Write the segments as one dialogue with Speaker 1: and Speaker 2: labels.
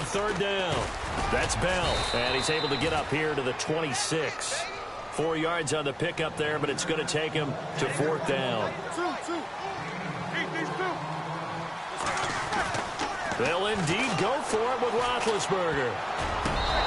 Speaker 1: On third down, that's Bell, and he's able to get up here to the 26. 4 yards on the pickup there, but it's going to take him to fourth down. They'll indeed go for it with Roethlisberger.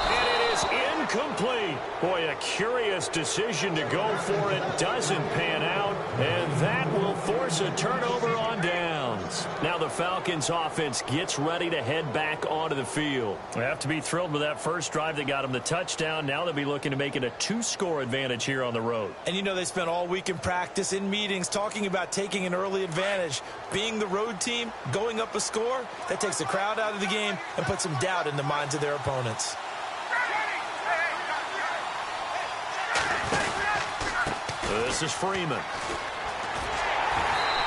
Speaker 1: And it is incomplete. Boy, a curious decision to go for it. Doesn't pan out, and that will force a turnover on downs. Now the Falcons offense gets ready to head back onto the field. They have to be thrilled with that first drive that got them the touchdown. Now they'll be looking to make it a 2-score advantage here on the road.
Speaker 2: And you know they spent all week in practice, in meetings, talking about taking an early advantage. Being the road team, going up a score, that takes the crowd out of the game and puts some doubt in the minds of their opponents.
Speaker 1: This is Freeman.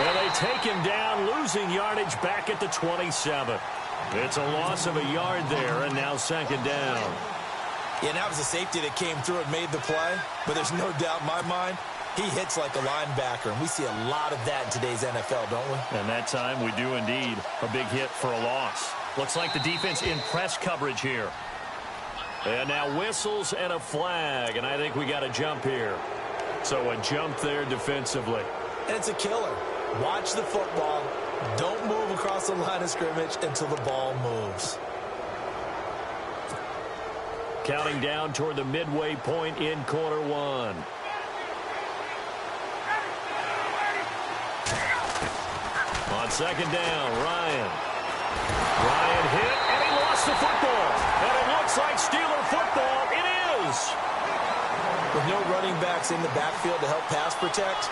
Speaker 1: And they take him down, losing yardage back at the 27. It's a loss of a yard there, and now second down.
Speaker 2: Yeah, that was a safety that came through and made the play, but there's no doubt in my mind, he hits like a linebacker, and we see a lot of that in today's NFL, don't we?
Speaker 1: And that time we do indeed. A big hit for a loss. Looks like the defense in press coverage here. And now whistles and a flag, and I think we got a jump here. So a jump there defensively.
Speaker 2: And it's a killer. Watch the football. Don't move across the line of scrimmage until the ball moves.
Speaker 1: Counting down toward the midway point in quarter one. On second down, Ryan hit, and he lost the football. And it looks like Steeler football. It is.
Speaker 2: With no running backs in the backfield to help pass protect,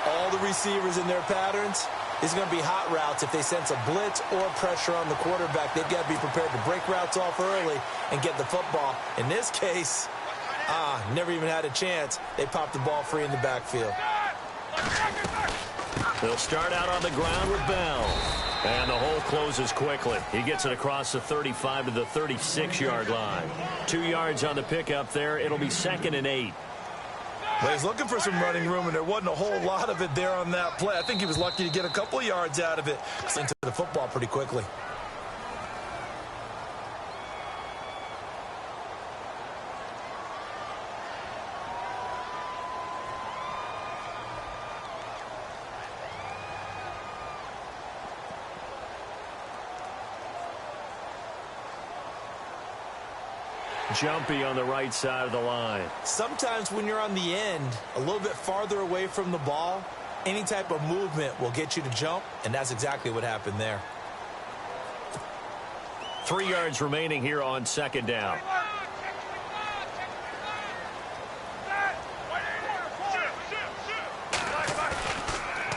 Speaker 2: all the receivers in their patterns, it's going to be hot routes. If they sense a blitz or pressure on the quarterback, they've got to be prepared to break routes off early and get the football. In this case, never even had a chance. They popped the ball free in the backfield.
Speaker 1: They'll start out on the ground with Bell. And the hole closes quickly. He gets it across the 35 to the 36-yard line. 2 yards on the pickup there. It'll be 2nd and 8.
Speaker 2: Well, he's looking for some running room, and there wasn't a whole lot of it there on that play. I think he was lucky to get a couple of yards out of it. Into the football pretty quickly.
Speaker 1: Jumpy on the right side of the line.
Speaker 2: Sometimes when you're on the end, a little bit farther away from the ball, any type of movement will get you to jump, and that's exactly what happened there.
Speaker 1: 3 yards remaining here on second down.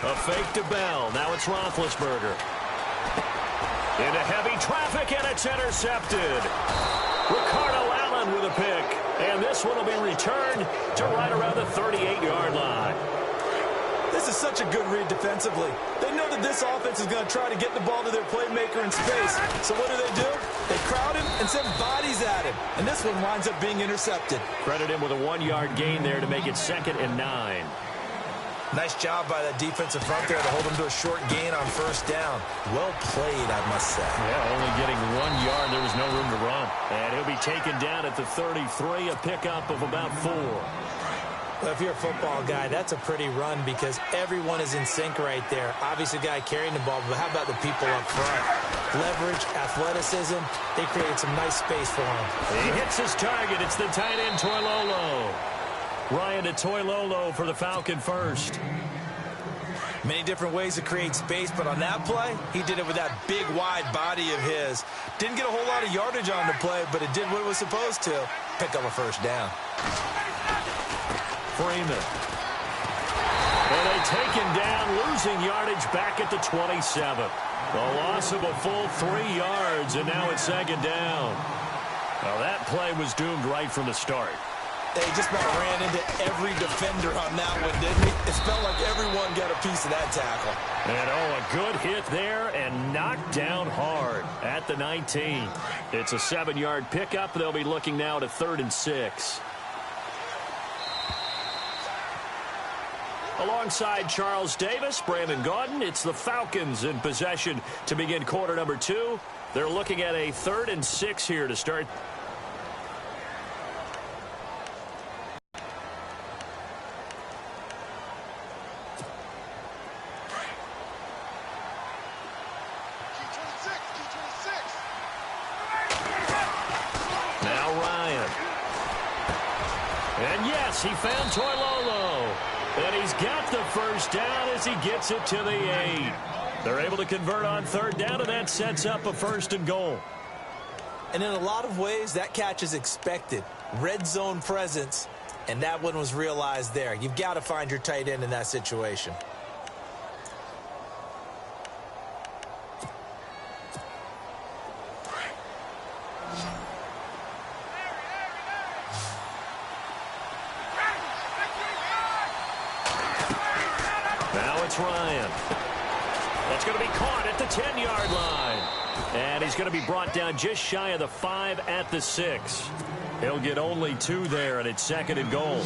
Speaker 1: A fake to Bell. Now it's Roethlisberger. Into heavy traffic, and it's intercepted. Ricardo Allen with a pick. And this one will be returned to right around the 38-yard line.
Speaker 2: This is such a good read defensively. They know that this offense is going to try to get the ball to their playmaker in space. So what do? They crowd him and send bodies at him. And this one winds up being intercepted.
Speaker 1: Credit him with a 1-yard gain there to make it 2nd and 9.
Speaker 2: Nice job by that defensive front there to hold him to a short gain on first down. Well played, I must say.
Speaker 1: Yeah, only getting 1 yard. There was no room to run. And he'll be taken down at the 33, a pickup of about 4.
Speaker 2: Well, if you're a football guy, that's a pretty run because everyone is in sync right there. Obviously, the guy carrying the ball, but how about the people up front? Leverage, athleticism, they created some nice space for him.
Speaker 1: He hits his target. It's the tight end, Toilolo. Ryan to Toilolo for the Falcon first.
Speaker 2: Many different ways to create space, but on that play, he did it with that big, wide body of his. Didn't get a whole lot of yardage on the play, but it did what it was supposed to. Pick up a first down.
Speaker 1: Freeman. And they take him down, losing yardage back at the 27. A loss of a full 3 yards, and now it's 2nd down. Now that play was doomed right from the start.
Speaker 2: They just about ran into every defender on that one, didn't he? It felt like everyone got a piece of that tackle.
Speaker 1: And, a good hit there and knocked down hard at the 19. It's a 7-yard pickup. They'll be looking now to 3rd and 6. Alongside Charles Davis, Brandon Gaudin, it's the Falcons in possession to begin quarter number 2. They're looking at a 3rd and 6 here to start. Now Ryan. And yes, he found Toilolo. And he's got the first down as he gets it to the 8. They're able to convert on 3rd down, and that sets up a 1st and goal.
Speaker 2: And in a lot of ways, that catch is expected. Red zone presence, and that one was realized there. You've got to find your tight end in that situation.
Speaker 1: Now it's Ryan. That's going to be caught at the 10-yard line. And he's going to be brought down just shy of the 5 at the 6. He'll get only 2 there, and it's 2nd and goal.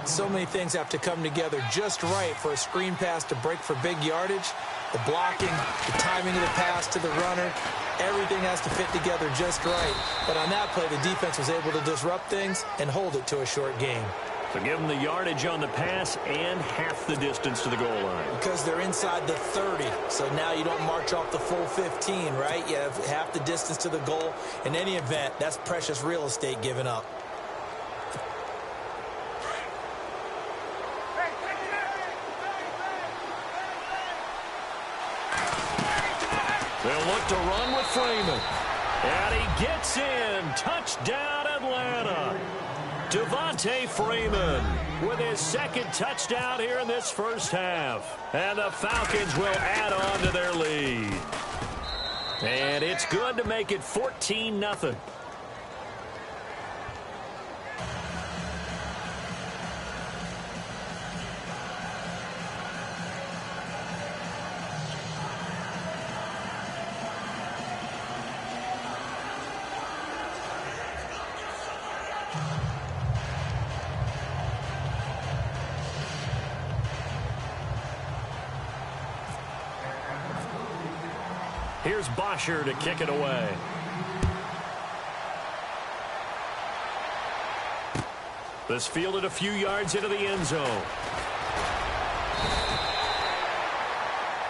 Speaker 2: So many things have to come together just right for a screen pass to break for big yardage. The blocking, the timing of the pass to the runner, everything has to fit together just right. But on that play, the defense was able to disrupt things and hold it to a short game.
Speaker 1: So give them the yardage on the pass and half the distance to the goal line.
Speaker 2: Because they're inside the 30, so now you don't march off the full 15, right? You have half the distance to the goal. In any event, that's precious real estate given up.
Speaker 1: They'll look to run with Freeman. And he gets in. Touchdown, Atlanta. Devontae Freeman with his 2nd touchdown here in this first half. And the Falcons will add on to their lead. And it's good to make it 14-0. Here's Bosher to kick it away. This fielded a few yards into the end zone.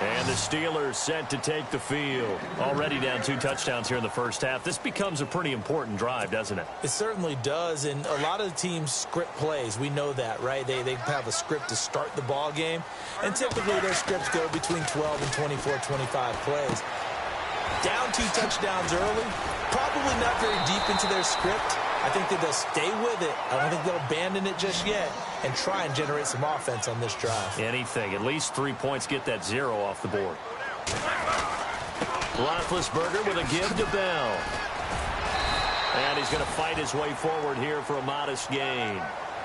Speaker 1: And the Steelers set to take the field. Already down 2 touchdowns here in the first half. This becomes a pretty important drive, doesn't it?
Speaker 2: It certainly does, and a lot of the teams script plays. We know that, right? They have a script to start the ball game, and typically their scripts go between 12 and 24, 25 plays. Down 2 touchdowns early, probably not very deep into their script. I think that they'll stay with it. I don't think they'll abandon it just yet and try and generate some offense on this drive.
Speaker 1: Anything. At least 3 points, get that 0 off the board. Roethlisberger with a give to Bell. And he's going to fight his way forward here for a modest gain.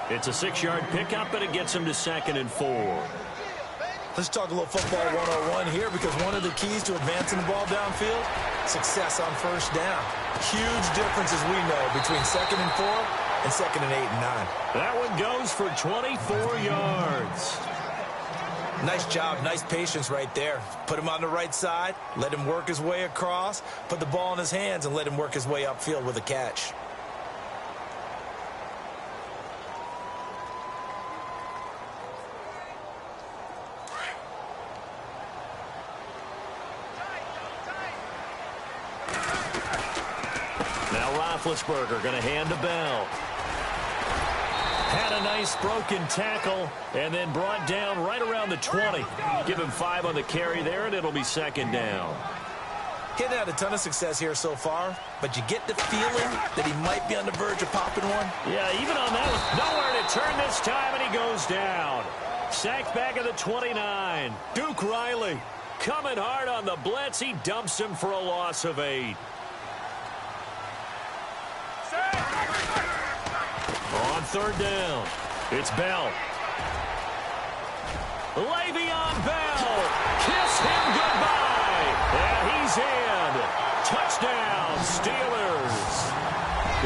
Speaker 1: It's a 6-yard pickup, and it gets him to 2nd and 4.
Speaker 2: Let's talk a little football 101 here, because one of the keys to advancing the ball downfield, success on first down. Huge difference, as we know, between 2nd and 4 and 2nd and 8 and 9.
Speaker 1: That one goes for 24 yards.
Speaker 2: Nice job, nice patience right there. Put him on the right side, let him work his way across, put the ball in his hands, and let him work his way upfield with a catch.
Speaker 1: Roethlisberger going to hand to Bell. Had a nice broken tackle and then brought down right around the 20. Give him 5 on the carry there, and it'll be 2nd down.
Speaker 2: He hadn't had a ton of success here so far, but you get the feeling that he might be on the verge of popping one.
Speaker 1: Yeah, even on that one. Nowhere to turn this time, and he goes down. Sacked back at the 29. Duke Riley coming hard on the blitz. He dumps him for a loss of 8. On 3rd down, it's Bell. Le'Veon Bell, kiss him goodbye. And he's in. Touchdown, Steelers.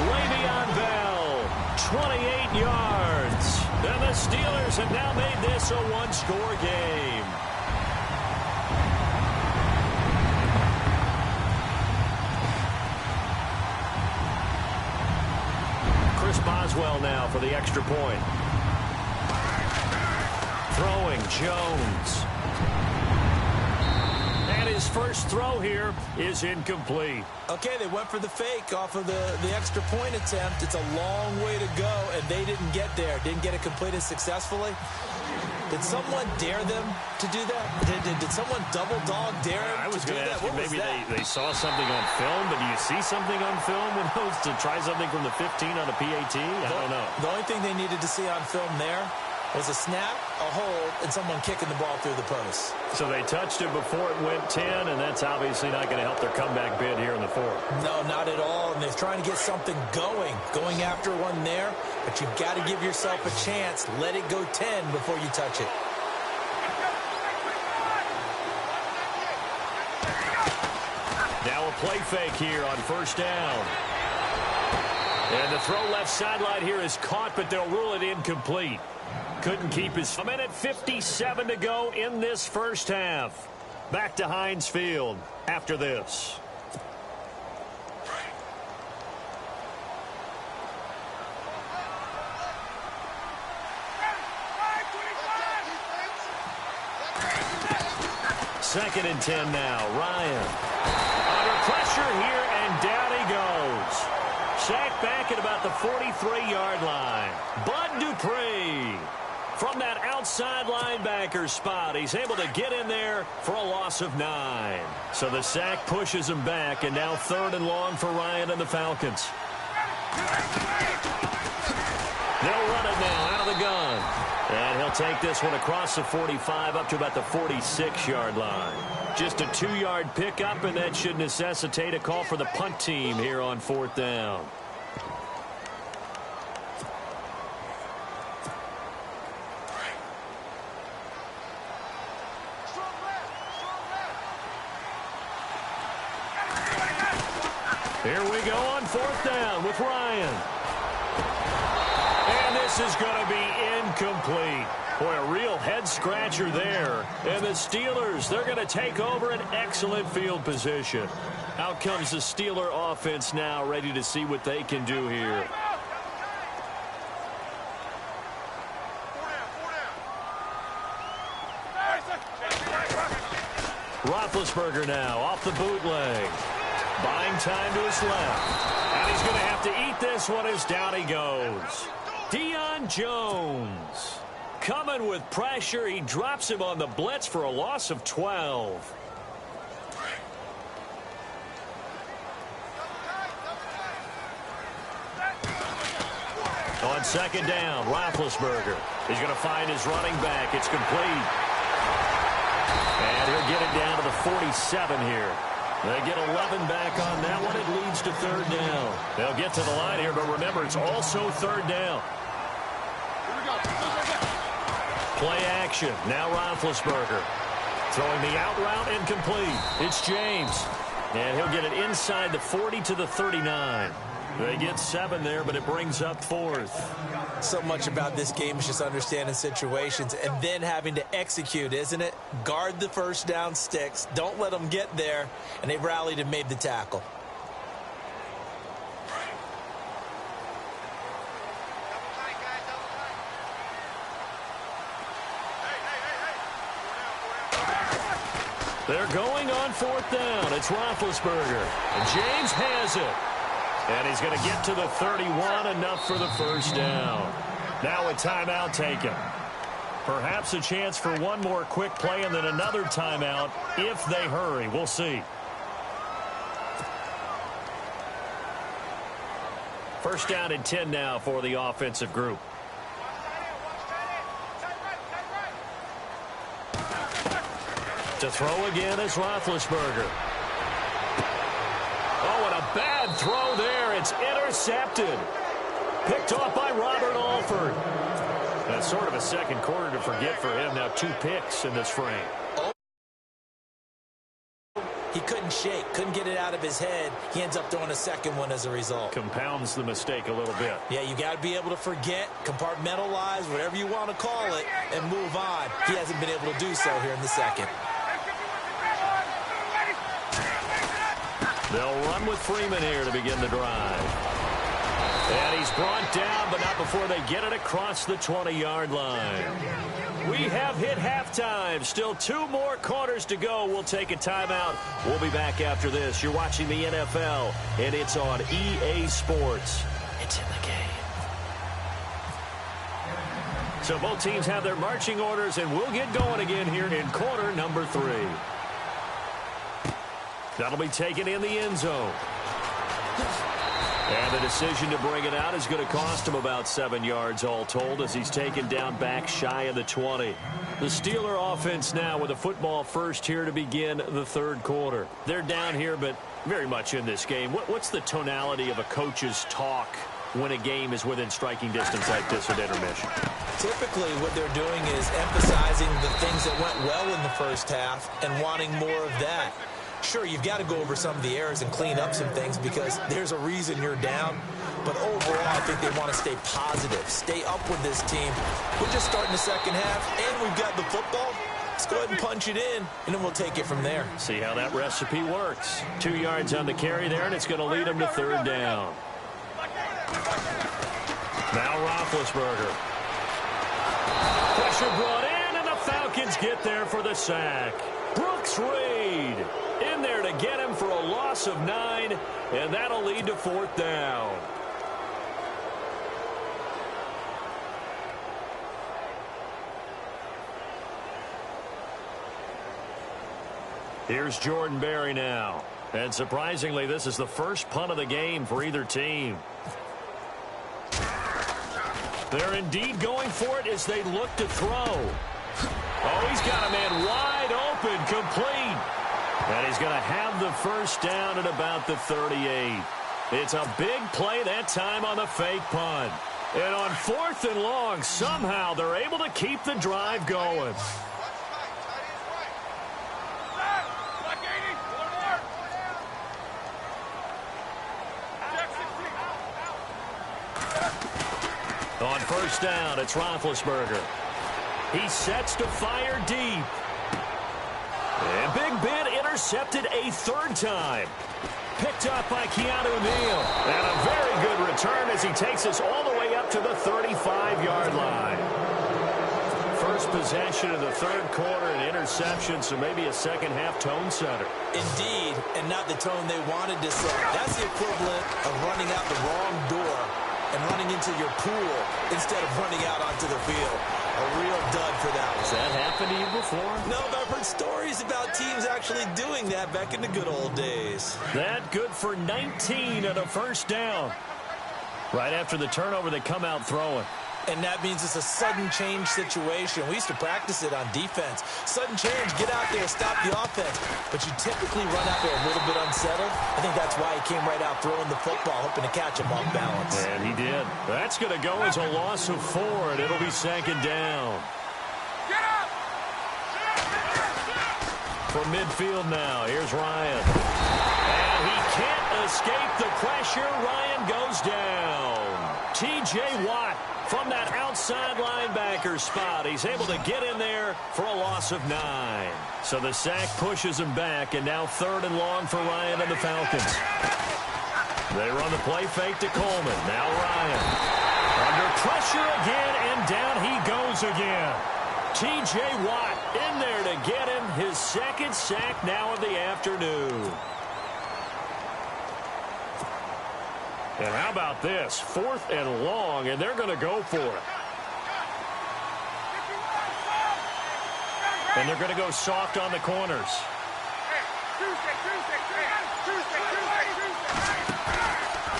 Speaker 1: Le'Veon Bell, 28 yards. And the Steelers have now made this a one-score game. Boswell now for the extra point. Throwing Jones. And his first throw here is incomplete.
Speaker 2: Okay, they went for the fake off of the extra point attempt. It's a long way to go, and they didn't get there. Didn't get it completed successfully. Did someone dare them to do that? Did someone double dog dare them
Speaker 1: I was going to ask you, maybe they saw something on film, but do you see something on film when those to try something from the 15 on a PAT? I don't know.
Speaker 2: The only thing they needed to see on film there was a snap, a hold, and someone kicking the ball through the post.
Speaker 1: So they touched it before it went 10, and that's obviously not going to help their comeback bid here in the fourth.
Speaker 2: No, not at all, and they're trying to get something going after one there, but you've got to give yourself a chance. Let it go 10 before you touch it.
Speaker 1: Now a play fake here on first down. And the throw left sideline here is caught, but they'll rule it incomplete. Couldn't keep his... 1:57 to go in this first half. Back to Heinz Field after this. Second and 10 now. Ryan. Under pressure here, and down he goes. Sacked back at about the 43-yard line. Bud Dupree. From that outside linebacker spot, he's able to get in there for a loss of 9. So the sack pushes him back, and now third and long for Ryan and the Falcons. They'll run it now out of the gun. And he'll take this one across the 45 up to about the 46-yard line. Just a 2-yard pickup, and that should necessitate a call for the punt team here on fourth down. Here we go on fourth down with Ryan. And this is going to be incomplete. Boy, a real head-scratcher there. And the Steelers, they're going to take over an excellent field position. Out comes the Steeler offense now, ready to see what they can do here. Roethlisberger now off the bootleg. Buying time to his left. And he's going to have to eat this one as down he goes. Deion Jones coming with pressure. He drops him on the blitz for a loss of 12. On second down, Roethlisberger. He's going to find his running back. It's complete. And he'll get it down to the 47 here. They get 11 back on that one. It leads to third down. They'll get to the line here, but remember, it's also third down. Play action. Now Roethlisberger. Throwing the out route incomplete. It's James. And he'll get it inside the 40 to the 39. They get 7 there, but it brings up fourth.
Speaker 2: So much about this game is just understanding situations and then having to execute, isn't it? Guard the first down sticks. Don't let them get there. And they rallied and made the tackle.
Speaker 1: They're going on fourth down. It's Roethlisberger. And James has it. And he's going to get to the 31, enough for the first down. Now a timeout taken. Perhaps a chance for one more quick play and then another timeout if they hurry. We'll see. First down and 10 now for the offensive group. To throw again is Roethlisberger. Oh, and a bad throw there. It's intercepted. Picked off by Robert Alford. That's sort of a second quarter to forget for him. Now 2 picks in this frame.
Speaker 2: He couldn't sudden shake. Couldn't get it out of his head. He ends up throwing a second one as a result.
Speaker 1: Compounds the mistake a little bit.
Speaker 2: Yeah, you got to be able to forget, compartmentalize, whatever you want to call it, and move on. He hasn't been able to do so here in the second.
Speaker 1: They'll run with Freeman here to begin the drive. And he's brought down, but not before they get it across the 20-yard line. We have hit halftime. Still 2 more quarters to go. We'll take a timeout. We'll be back after this. You're watching the NFL, and it's on EA Sports. It's in the game. So both teams have their marching orders, and we'll get going again here in quarter number 3. That'll be taken in the end zone. And the decision to bring it out is going to cost him about 7 yards all told as he's taken down back shy of the 20. The Steeler offense now with a football first here to begin the third quarter. They're down here, but very much in this game. What's the tonality of a coach's talk when a game is within striking distance like this at intermission?
Speaker 2: Typically, what they're doing is emphasizing the things that went well in the first half and wanting more of that. Sure, you've got to go over some of the errors and clean up some things because there's a reason you're down. But overall, I think they want to stay positive, stay up with this team. We're just starting the second half, and we've got the football. Let's go ahead and punch it in, and then we'll take it from there.
Speaker 1: See how that recipe works. 2 yards on the carry there, and it's going to lead them to third down. Now Roethlisberger. Pressure brought in, and the Falcons get there for the sack. Brooks Reed in there to get him for a loss of 9, and that'll lead to fourth down. Here's Jordan Berry now. And surprisingly, this is the first punt of the game for either team. They're indeed going for it as they look to throw. Oh, he's got a man wide open, complete. And he's going to have the first down at about the 38. It's a big play that time on the fake punt. And on 4th and long, somehow they're able to keep the drive going. On first down, it's Roethlisberger. He sets to fire deep. And Big Ben intercepted a third time. Picked up by Keanu Neal. And a very good return as he takes us all the way up to the 35-yard line. First possession of the third quarter, an interception, so maybe a second-half tone setter.
Speaker 2: Indeed, and not the tone they wanted to set. That's the equivalent of running out the wrong door and running into your pool instead of running out onto the field. A real dud for that one.
Speaker 1: Has that happened to you before?
Speaker 2: No, but I've heard stories about teams actually doing that back in the good old days.
Speaker 1: That good for 19 at a first down. Right after the turnover, they come out throwing.
Speaker 2: And that means it's a sudden change situation. We used to practice it on defense. Sudden change, get out there, stop the offense. But you typically run out there a little bit unsettled. I think that's why he came right out throwing the football, hoping to catch him off balance.
Speaker 1: And he did. That's going to go as a loss of 4, and it'll be second down. From midfield now, here's Ryan. And he can't escape the pressure. Ryan goes down. T.J. Watt from that outside linebacker spot. He's able to get in there for a loss of 9. So the sack pushes him back, and now third and long for Ryan and the Falcons. They run the play fake to Coleman. Now Ryan. Under pressure again, and down he goes again. T.J. Watt in there to get him his second sack now of the afternoon. And how about this? 4th and long, and they're going to go for it. And they're going to go soft on the corners.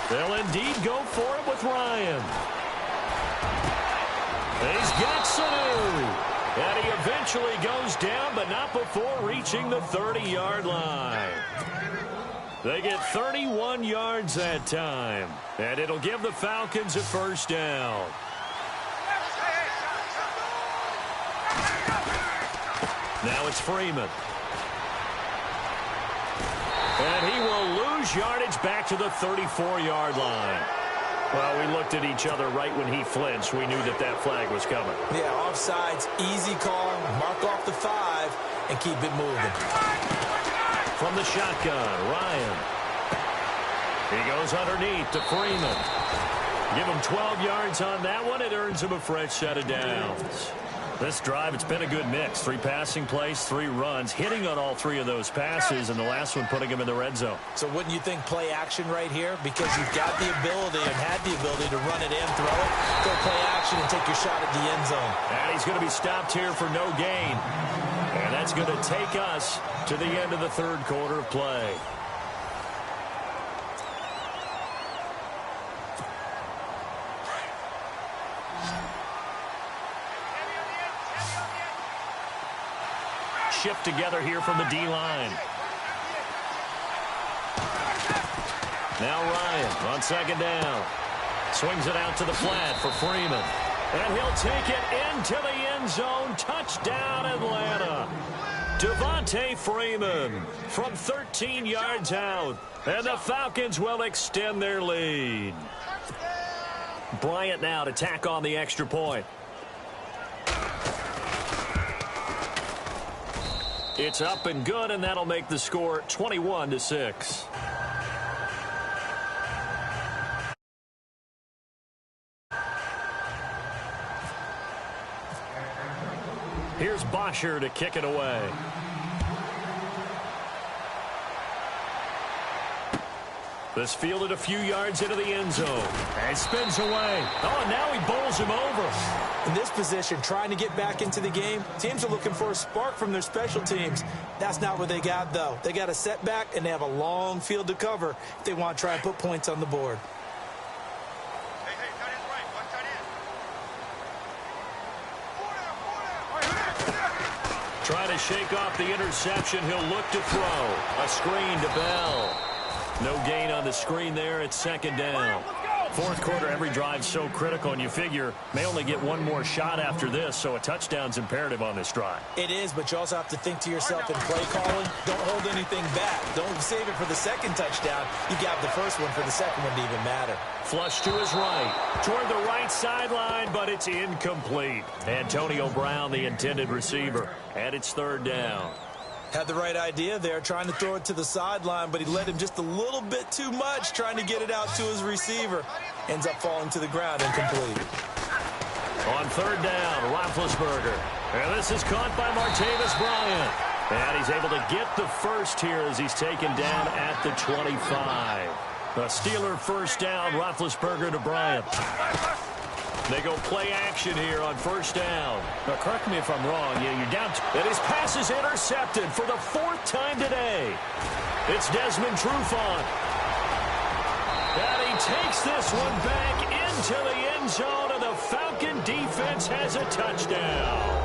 Speaker 1: They'll indeed go for it with Ryan. He's got Sanu. And he eventually goes down, but not before reaching the 30-yard line. They get 31 yards that time. And it'll give the Falcons a first down. Now it's Freeman. And he will lose yardage back to the 34-yard line. Well, we looked at each other right when he flinched. We knew that that flag was coming.
Speaker 2: Yeah, offsides, easy call. Mark off the 5 and keep it moving.
Speaker 1: From the shotgun, Ryan. He goes underneath to Freeman. Give him 12 yards on that one. It earns him a fresh set of downs. This drive, it's been a good mix. 3 passing plays, 3 runs, hitting on all 3 of those passes, and the last one putting him in the red zone.
Speaker 2: So wouldn't you think play action right here? Because you've got the ability and had the ability to run it in, throw it, go play action, and take your shot at the end zone.
Speaker 1: And he's going to be stopped here for no gain. And that's going to take us to the end of the third quarter of play. Shift together here from the D-line. Now Ryan on second down. Swings it out to the flat for Freeman. And he'll take it into the end zone. Touchdown, Atlanta. Devontae Freeman from 13 yards out. And the Falcons will extend their lead. Bryant now to tack on the extra point. It's up and good, and that'll make the score 21-6. Here's Bosher to kick it away. This fielded a few yards into the end zone. And spins away. Oh, and now he bowls him over.
Speaker 2: In this position, trying to get back into the game, teams are looking for a spark from their special teams. That's not what they got, though. They got a setback, and they have a long field to cover if they want to try and put points on the board.
Speaker 1: Trying to shake off the interception. He'll look to throw. A screen to Bell. No gain on the screen there. It's second down. Fourth quarter, every drive's so critical, and you figure may only get one more shot after this, so a touchdown's imperative on this drive.
Speaker 2: It is, but you also have to think to yourself in play calling, don't hold anything back. Don't save it for the second touchdown. You got the first one for the second one to even matter.
Speaker 1: Flush to his right, toward the right sideline, but it's incomplete. Antonio Brown, the intended receiver, and it's third down.
Speaker 2: Had the right idea there, trying to throw it to the sideline, but he led him just a little bit too much, trying to get it out to his receiver. Ends up falling to the ground, incomplete.
Speaker 1: On third down, Roethlisberger. And this is caught by Martavis Bryant. And he's able to get the first here as he's taken down at the 25. A Steeler first down, Roethlisberger to Bryant. They go play action here on first down. Now, correct me if I'm wrong. Yeah, you're down. And his pass is intercepted for the 4th time today. It's Desmond Trufant. And he takes this one back into the end zone, and the Falcon defense has a touchdown.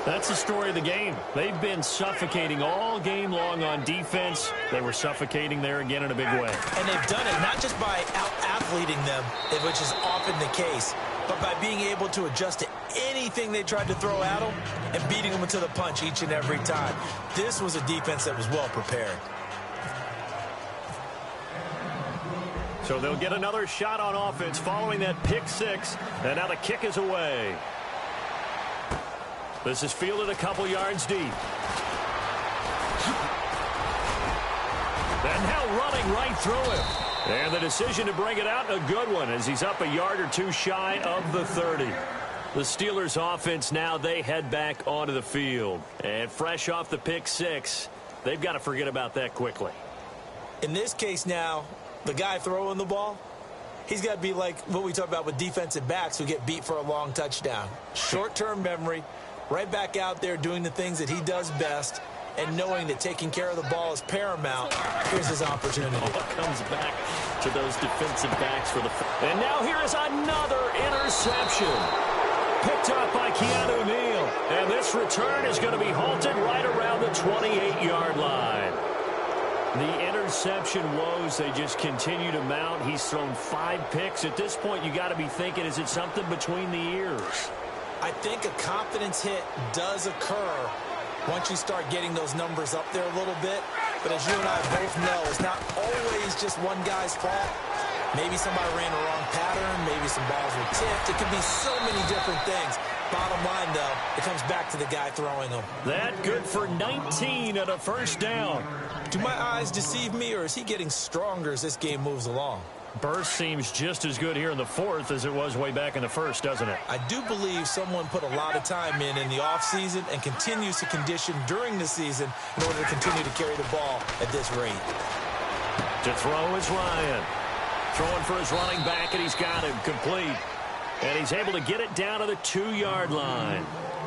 Speaker 1: That's the story of the game. They've been suffocating all game long on defense. They were suffocating there again in a big way.
Speaker 2: And they've done it not just by out-athleting them, which is often the case, but by being able to adjust to anything they tried to throw at them and beating them to the punch each and every time. This was a defense that was well prepared.
Speaker 1: So they'll get another shot on offense following that pick six, and now the kick is away. This is fielded a couple yards deep. And now running right through him. And the decision to bring it out, a good one, as he's up a yard or two shy of the 30. The Steelers offense now, they head back onto the field. And fresh off the pick six, they've got to forget about that quickly.
Speaker 2: In this case now, the guy throwing the ball, he's got to be like what we talk about with defensive backs who get beat for a long touchdown. Short-term memory. Right back out there doing the things that he does best and knowing that taking care of the ball is paramount. Here's his opportunity.
Speaker 1: Ball comes back to those defensive backs for the... And now here is another interception. Picked up by Keanu Neal. And this return is going to be halted right around the 28-yard line. The interception woes, they just continue to mount. He's thrown 5 picks. At this point, you got to be thinking, is it something between the ears?
Speaker 2: I think a confidence hit does occur once you start getting those numbers up there a little bit. But as you and I both know, it's not always just one guy's fault. Maybe somebody ran a wrong pattern. Maybe some balls were tipped. It could be so many different things. Bottom line, though, it comes back to the guy throwing them.
Speaker 1: That good for 19 and a first down.
Speaker 2: Do my eyes deceive me, or is he getting stronger as this game moves along?
Speaker 1: Burst seems just as good here in the fourth as it was way back in the first, doesn't it?
Speaker 2: I do believe someone put a lot of time in the offseason and continues to condition during the season in order to continue to carry the ball at this rate.
Speaker 1: To throw is Ryan. Throwing for his running back, and he's got him complete. And he's able to get it down to the 2-yard line.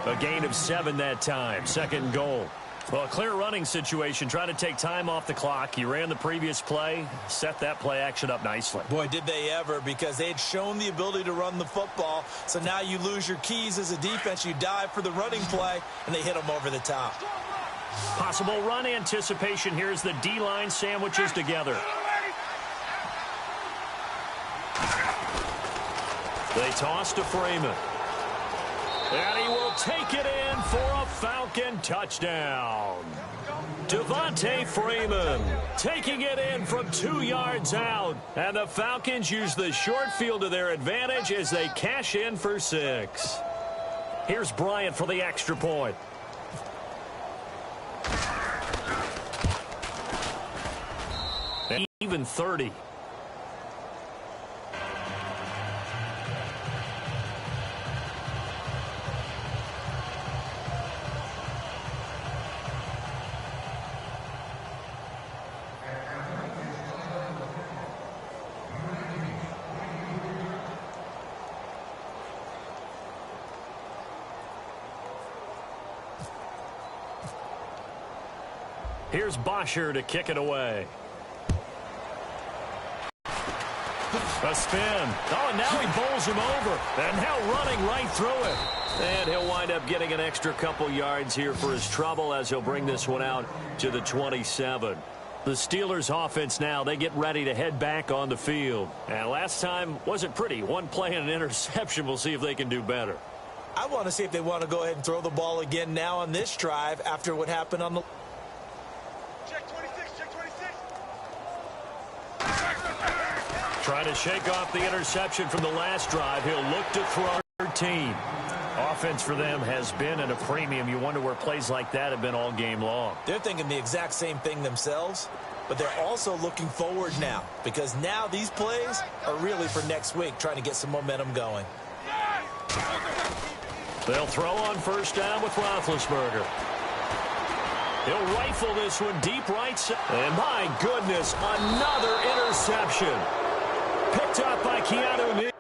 Speaker 1: A gain of 7 that time. Second and goal. Well, a clear running situation. Trying to take time off the clock. He ran the previous play. Set that play action up nicely.
Speaker 2: Boy, did they ever, because they had shown the ability to run the football. So now you lose your keys as a defense. You dive for the running play, and they hit them over the top.
Speaker 1: Possible run anticipation. Here's the D-line sandwiches together. They toss to Freeman. And he will take it in for a Falcon touchdown. Devontae Freeman taking it in from 2 yards out. And the Falcons use the short field to their advantage as they cash in for 6. Here's Bryant for the extra point. Even 30. Here's Bosher to kick it away. A spin. Oh, and now he bowls him over. And now running right through it. And he'll wind up getting an extra couple yards here for his trouble as he'll bring this one out to the 27. The Steelers offense now, they get ready to head back on the field. And last time wasn't pretty. One play and an interception. We'll see if they can do better.
Speaker 2: I want to see if they want to go ahead and throw the ball again now on this drive after what happened on the...
Speaker 1: Trying to shake off the interception from the last drive. He'll look to throw 13. Offense for them has been at a premium. You wonder where plays like that have been all game long.
Speaker 2: They're thinking the exact same thing themselves, but they're also looking forward now, because now these plays are really for next week, trying to get some momentum going.
Speaker 1: They'll throw on first down with Roethlisberger. He'll rifle this one deep right side. And my goodness, another interception. Picked up by Keanu.